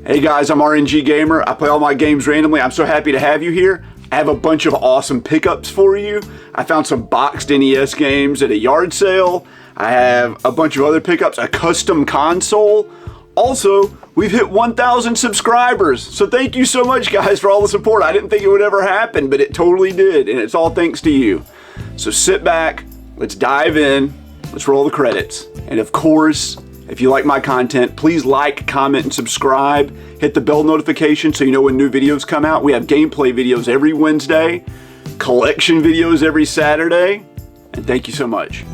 Hey guys, I'm RNG Gamer. I play all my games randomly. I'm so happy to have you here. I have a bunch of awesome pickups for you. I found some boxed NES games at a yard sale. I have a bunch of other pickups, a custom console. Also, we've hit 1,000 subscribers. So thank you so much guys for all the support. I didn't think it would ever happen, but it totally did. And it's all thanks to you. So sit back, let's dive in, let's roll the credits. And of course, if you like my content, please like, comment, and subscribe. Hit the bell notification so you know when new videos come out. We have gameplay videos every Wednesday, collection videos every Saturday, and thank you so much.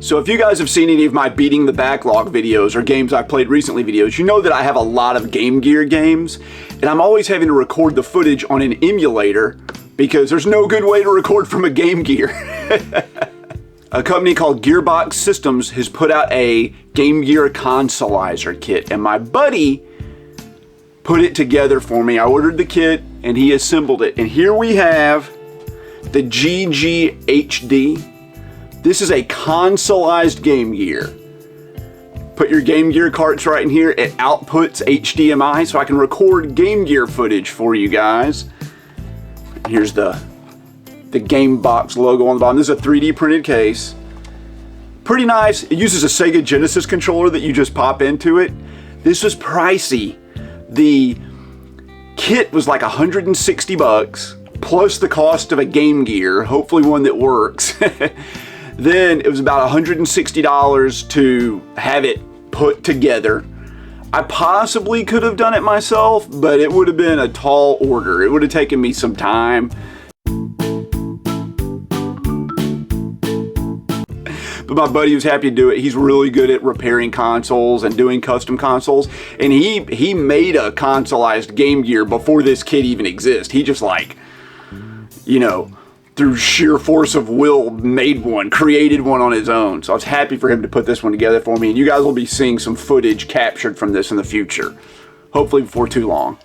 So if you guys have seen any of my beating the backlog videos or games I've played recently videos, you know that I have a lot of Game Gear games, and I'm always having to record the footage on an emulator because there's no good way to record from a Game Gear. A company called Gearbox Systems has put out a Game Gear Consulized kit, and my buddy put it together for me. I ordered the kit and he assembled it, and here we have the GG-HD. This is a consolized Game Gear. Put your Game Gear carts right in here. It outputs HDMI so I can record Game Gear footage for you guys. Here's the Game Box logo on the bottom. This is a 3D printed case. Pretty nice. It uses a Sega Genesis controller that you just pop into it. This was pricey. The kit was like 160 bucks plus the cost of a Game Gear, hopefully one that works. Then it was about $160 to have it put together. I possibly could have done it myself, but it would have been a tall order. It would have taken me some time. But my buddy was happy to do it. He's really good at repairing consoles and doing custom consoles. And he made a consolized Game Gear before this kit even exists. He just like, you know, through sheer force of will, made one, created one on his own. So I was happy for him to put this one together for me. And you guys will be seeing some footage captured from this in the future. Hopefully before too long.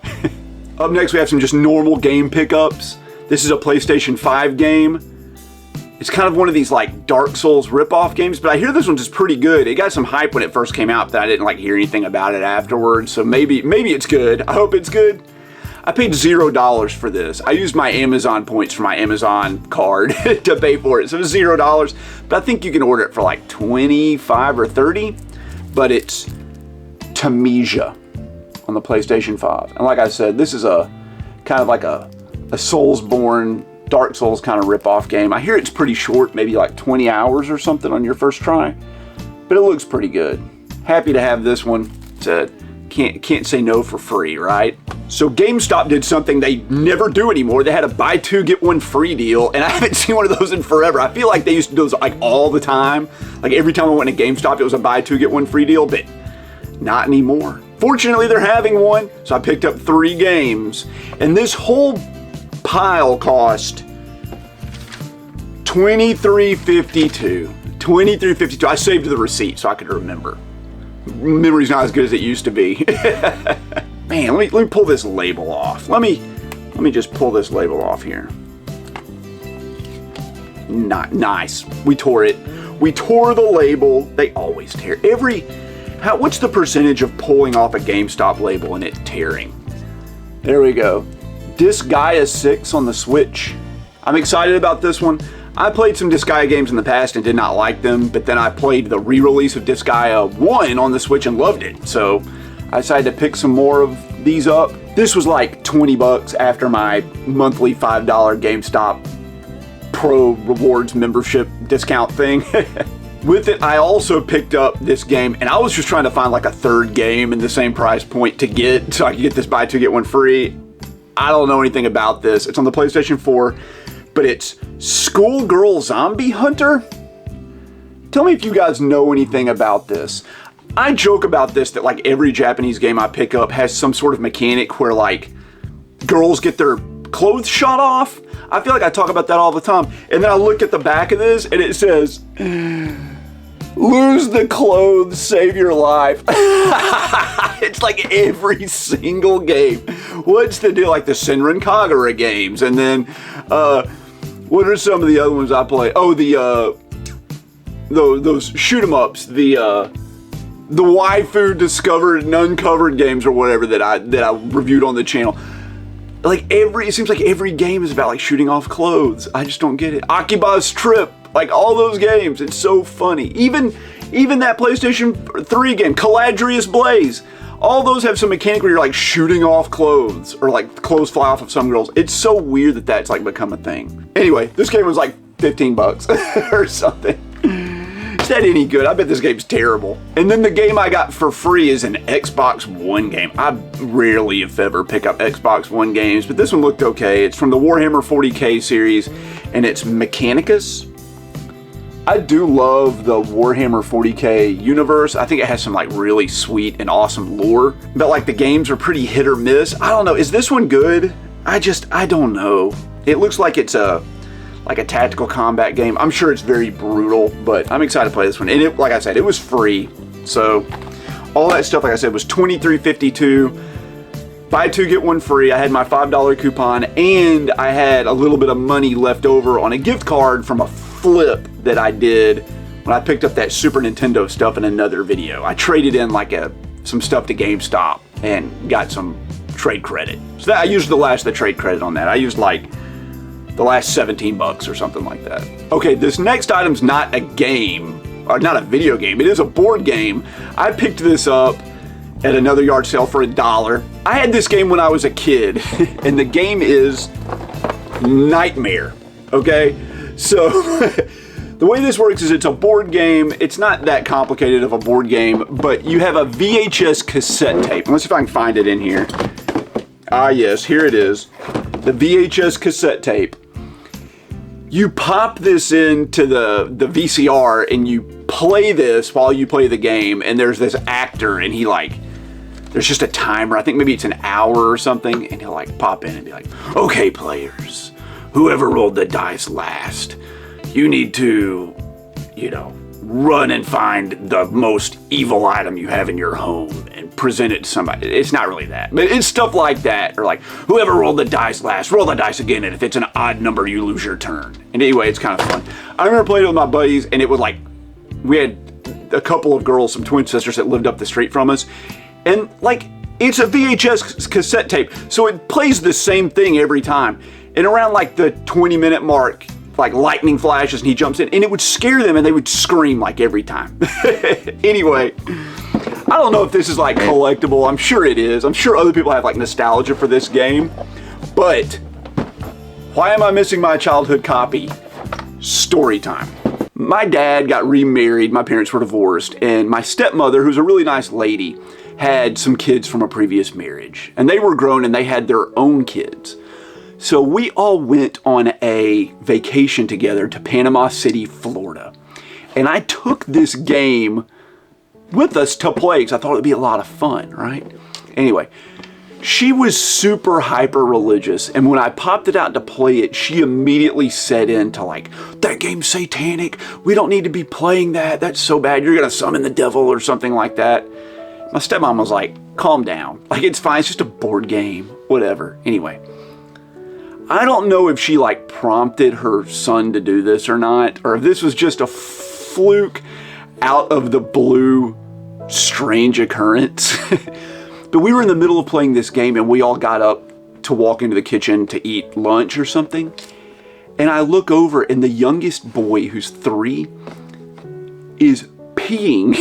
Up next, we have some just normal game pickups. This is a PlayStation 5 game. It's kind of one of these like Dark Souls ripoff games, but I hear this one's just pretty good. It got some hype when it first came out, but I didn't like hear anything about it afterwards. So maybe it's good. I hope it's good. I paid $0 for this. I used my Amazon points for my Amazon card to pay for it. So it was $0, but I think you can order it for like 25 or 30, but it's Tamesia on the PlayStation 5. And like I said, this is a kind of like a Soulsborne, Dark Souls kind of rip-off game. I hear it's pretty short, maybe like 20 hours or something on your first try, but it looks pretty good. Happy to have this one. Can't say no for free, right? So GameStop did something they never do anymore. They had a buy two, get one free deal, and I haven't seen one of those in forever. I feel like they used to do those like all the time. Like every time I went to GameStop, it was a buy two, get one free deal, but not anymore. Fortunately, they're having one, so I picked up 3 games, and this whole pile cost $23.52. $23.52. I saved the receipt so I could remember. Memory's not as good as it used to be. Man, let me pull this label off. Let me just pull this label off here. Not nice. We tore it. We tore the label. They always tear. What's the percentage of pulling off a GameStop label and it tearing? There we go. Disgaea 6 on the Switch. I'm excited about this one. I played some Disgaea games in the past and did not like them, but then I played the re-release of Disgaea 1 on the Switch and loved it. So I decided to pick some more of these up. This was like 20 bucks after my monthly $5 GameStop Pro Rewards membership discount thing. With it, I also picked up this game, and I was just trying to find like a third game in the same price point to get, so I could get this buy two, get one free. I don't know anything about this. It's on the PlayStation 4. But it's Schoolgirl Zombie Hunter? Tell me if you guys know anything about this. I joke about this that like every Japanese game I pick up has some sort of mechanic where like girls get their clothes shot off. I feel like I talk about that all the time. And then I look at the back of this and it says Lose the clothes, save your life. It's like every single game. What's the deal? Like the Senran Kagura games. And then, what are some of the other ones I play? Oh, those shoot 'em ups. The waifu discovered and uncovered games or whatever that I reviewed on the channel. Like it seems like every game is about like shooting off clothes. I just don't get it. Akiba's Trip, like all those games, it's so funny. Even that PlayStation 3 game, Caladrius Blaze, all those have some mechanic where you're like shooting off clothes or like clothes fly off of some girls. It's so weird that that's like become a thing. Anyway, this game was like $15 or something. Is that any good? I bet this game's terrible. And then the game I got for free is an Xbox One game. I rarely, if ever, pick up Xbox One games, but this one looked okay. It's from the Warhammer 40K series, and it's Mechanicus. I do love the Warhammer 40K universe. I think it has some like really sweet and awesome lore, but like the games are pretty hit or miss. I don't know. Is this one good? I don't know. It looks like it's like a tactical combat game. I'm sure it's very brutal, but I'm excited to play this one. And it, like I said, it was free. So all that stuff, like I said, was $23.52. Buy two, get one free. I had my $5 coupon, and I had a little bit of money left over on a gift card from a flip that I did when I picked up that Super Nintendo stuff in another video. I traded in like some stuff to GameStop and got some trade credit. So I used the last of the trade credit on that. I used like the last $17 or something like that. Okay, this next item's not a game, or not a video game, it is a board game. I picked this up at another yard sale for $1. I had this game when I was a kid, and the game is Nightmare, okay? So, the way this works is it's a board game. It's not that complicated of a board game, but you have a VHS cassette tape. Let's see if I can find it in here. Ah, yes, here it is. The VHS cassette tape. You pop this into the VCR and you play this while you play the game, and there's this actor, and he like, there's just a timer, I think maybe it's an hour or something, and he'll like pop in and be like, okay players, whoever rolled the dice last, you need to, you know, run and find the most evil item you have in your home and present it to somebody. It's not really that, but it's stuff like that. Or like, whoever rolled the dice last, roll the dice again, and if it's an odd number, you lose your turn. And anyway, it's kind of fun. I remember playing it with my buddies, and it was like, we had a couple of girls, some twin sisters that lived up the street from us, and like, it's a VHS cassette tape, so it plays the same thing every time. And around like the 20-minute mark, like lightning flashes and he jumps in, and it would scare them and they would scream like every time. Anyway, I don't know if this is like collectible. I'm sure it is. I'm sure other people have like nostalgia for this game, but why am I missing my childhood copy? Story time. My dad got remarried, my parents were divorced, and my stepmother, who's a really nice lady, had some kids from a previous marriage, and they were grown and they had their own kids. So we all went on a vacation together to Panama City, Florida. And I took this game with us to play because I thought it'd be a lot of fun, right? Anyway, she was super hyper religious, and when I popped it out to play it, she immediately set into like, that game's satanic, we don't need to be playing that, that's so bad, you're gonna summon the devil or something like that. My stepmom was like, calm down, like it's fine, it's just a board game, whatever. Anyway, I don't know if she like prompted her son to do this or not, or if this was just a fluke out of the blue strange occurrence. But we were in the middle of playing this game and we all got up to walk into the kitchen to eat lunch or something. And I look over and the youngest boy, who's 3, is peeing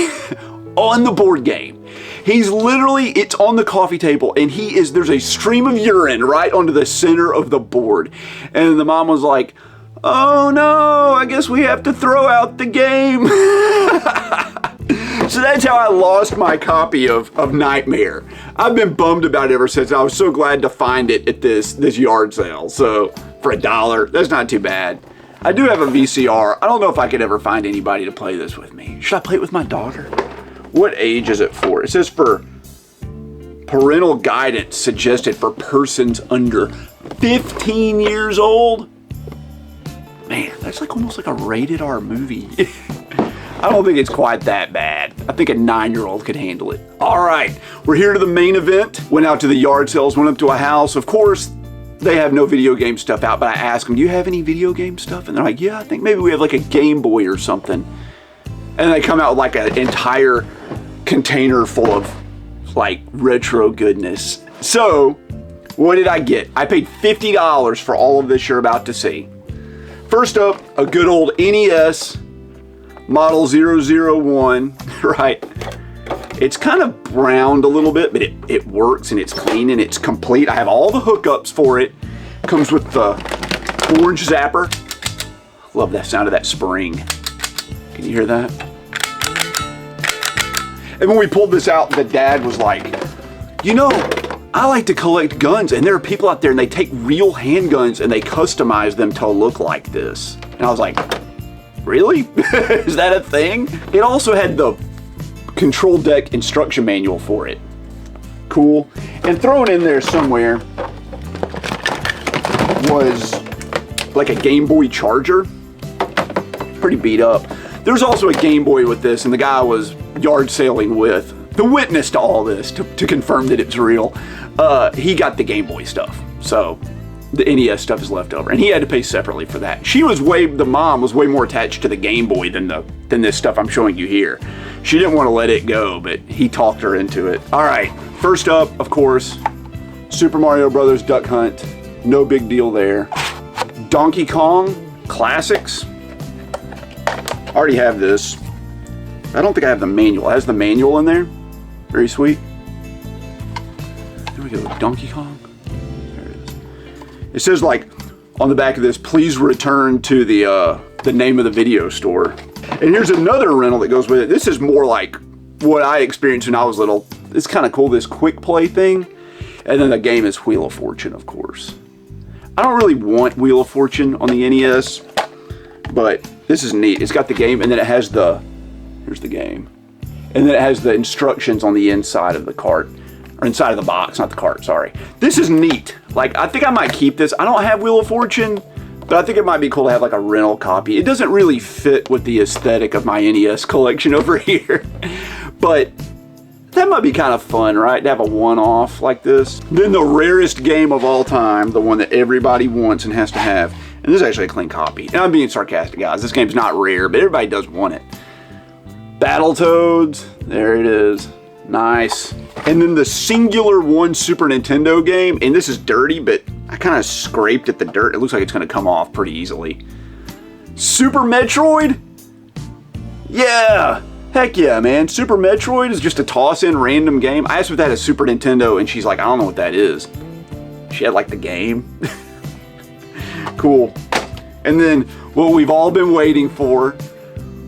on the board game. He's literally, it's on the coffee table and there's a stream of urine right onto the center of the board. And the mom was like, oh no, I guess we have to throw out the game. So that's how I lost my copy of Nightmare. I've been bummed about it ever since. I was so glad to find it at this yard sale. So for $1, that's not too bad. I do have a VCR. I don't know if I could ever find anybody to play this with me. Should I play it with my daughter? What age is it for? It says for parental guidance suggested for persons under 15 years old. Man, that's like almost like a rated R movie. I don't think it's quite that bad. I think a 9-year-old could handle it. All right, we're here to the main event. Went out to the yard sales, went up to a house. Of course, they have no video game stuff out, but I asked them, do you have any video game stuff? And they're like, yeah, I think maybe we have like a Game Boy or something. And they come out with like an entire container full of like retro goodness. So what did I get? I paid $50 for all of this you're about to see. First up, a good old NES model 001, right? It's kind of browned a little bit, but it works and it's clean and it's complete. I have all the hookups for it. Comes with the orange zapper. Love that sound of that spring. Can you hear that? And when we pulled this out, the dad was like, you know, I like to collect guns, and there are people out there and they take real handguns and they customize them to look like this. And I was like, really? Is that a thing? It also had the control deck instruction manual for it. Cool. And thrown in there somewhere was like a Game Boy charger. Pretty beat up. There's also a Game Boy with this, and the guy I was yard sailing with, the witness to all this, to confirm that it's real, he got the Game Boy stuff. So the NES stuff is left over, and he had to pay separately for that. The mom was way more attached to the Game Boy than this stuff I'm showing you here. She didn't want to let it go, but he talked her into it. All right, first up, of course, Super Mario Brothers Duck Hunt. No big deal there. Donkey Kong Classics. I already have this. I don't think I have the manual. It has the manual in there. Very sweet. There we go, Donkey Kong. There it is. It says like on the back of this, please return to the name of the video store. And here's another rental that goes with it. This is more like what I experienced when I was little. It's kind of cool, this quick play thing. And then the game is Wheel of Fortune, of course. I don't really want Wheel of Fortune on the NES, but this is neat. It's got the game, and then it has here's the game. And then it has the instructions on the inside of the cart, or inside of the box, not the cart, sorry. This is neat. Like, I think I might keep this. I don't have Wheel of Fortune, but I think it might be cool to have like a rental copy. It doesn't really fit with the aesthetic of my NES collection over here, but that might be kind of fun, right? To have a one-off like this. Then the rarest game of all time, the one that everybody wants and has to have, and this is actually a clean copy. And I'm being sarcastic, guys. This game's not rare, but everybody does want it. Battletoads, there it is. Nice. And then the Singular One Super Nintendo game, and this is dirty, but I kind of scraped at the dirt. It looks like it's going to come off pretty easily. Super Metroid? Yeah! Heck yeah, man. Super Metroid is just a toss-in random game. I asked if that is Super Nintendo, and she's like, I don't know what that is. She had like the game. Cool. And then what we've all been waiting for,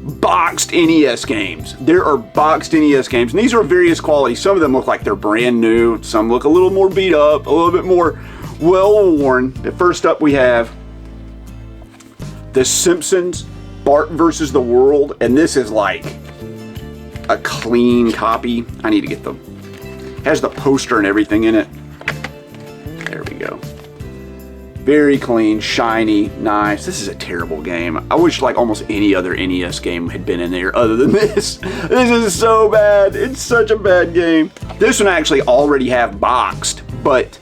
boxed NES games. There are boxed NES games, and these are of various qualities. Some of them look like they're brand new. Some look a little more beat up, a little bit more well-worn. First up, we have The Simpsons, Bart versus the World, and this is like a clean copy. I need to get it has the poster and everything in it. There we go. Very clean, shiny, nice. This is a terrible game. I wish like almost any other NES game had been in there other than this. This is so bad. It's such a bad game. This one I actually already have boxed, but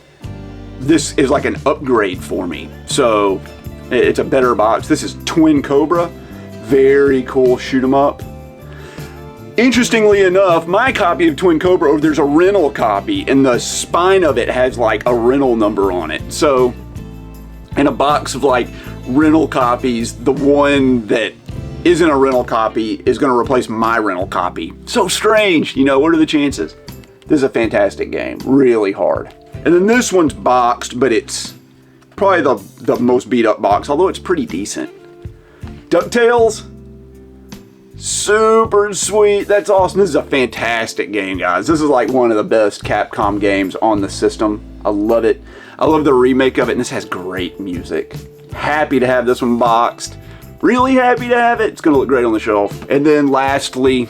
this is like an upgrade for me. So it's a better box. This is Twin Cobra. Very cool shoot 'em up. Interestingly enough, my copy of Twin Cobra, there's a rental copy, and the spine of it has like a rental number on it. So in a box of like rental copies, the one that isn't a rental copy is going to replace my rental copy. So strange, you know, what are the chances? This is a fantastic game, really hard. And then this one's boxed, but it's probably the most beat up box, although it's pretty decent. DuckTales, super sweet, that's awesome. This is a fantastic game, guys. This is like one of the best Capcom games on the system. I love it. I love the remake of it, and this has great music. Happy to have this one boxed. Really happy to have it. It's gonna look great on the shelf. And then lastly,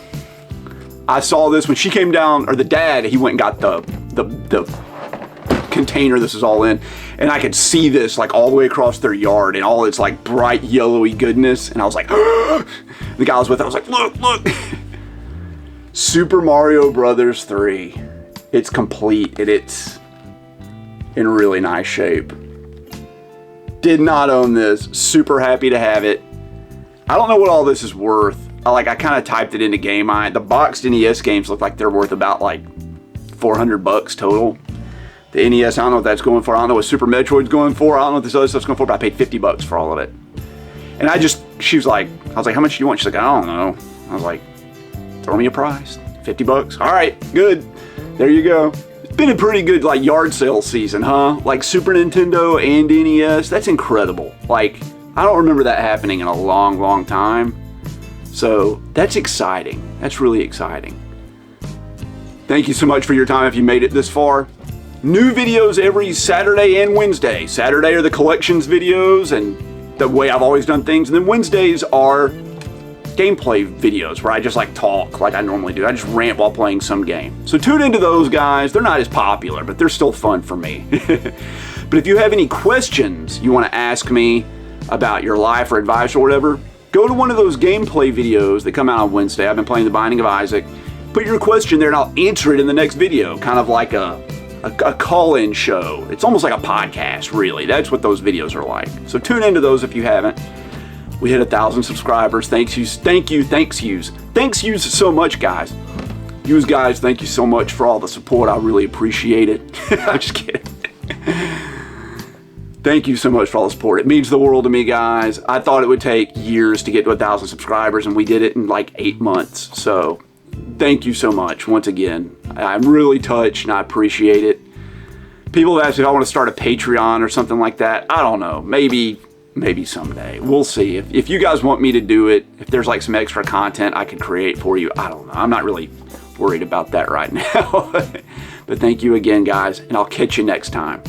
I saw this when she came down, or the dad, he went and got the container this is all in, and I could see this like all the way across their yard and all its like bright yellowy goodness, and I was like, The guy I was with, I was like, look, look. Super Mario Brothers 3. It's complete and it's in really nice shape. Did not own this. Super happy to have it. I don't know what all this is worth. I kind of typed it into GameEye. The boxed NES games look like they're worth about like $400 total. The NES, I don't know what that's going for. I don't know what Super Metroid's going for. I don't know what this other stuff's going for, but I paid $50 for all of it. And I was like, how much do you want? She's like, I don't know. I was like, throw me a price. $50. All right, good. There you go. It's been a pretty good like yard sale season, huh? Like Super Nintendo and NES. That's incredible. Like, I don't remember that happening in a long, long time. So that's exciting. That's really exciting. Thank you so much for your time if you made it this far. New videos every Saturday and Wednesday. Saturday are the collections videos and the way I've always done things. And then Wednesdays are gameplay videos where I just like talk like I normally do. I just rant while playing some game. So tune into those guys. They're not as popular, but they're still fun for me. But if you have any questions you want to ask me about your life or advice or whatever, go to one of those gameplay videos that come out on Wednesday. I've been playing The Binding of Isaac. Put your question there and I'll answer it in the next video. Kind of like a call-in show. It's almost like a podcast, really. That's what those videos are like. So tune into those if you haven't. We hit 1,000 subscribers. Thanks yous so much, guys. Yous guys, thank you so much for all the support. I really appreciate it. I'm just kidding. Thank you so much for all the support. It means the world to me, guys. I thought it would take years to get to 1,000 subscribers, and we did it in like 8 months. So thank you so much once again. I'm really touched, and I appreciate it. People have asked if I want to start a Patreon or something like that. I don't know. Maybe someday. We'll see. If you guys want me to do it, if there's like some extra content I could create for you, I don't know. I'm not really worried about that right now. But thank you again, guys, and I'll catch you next time.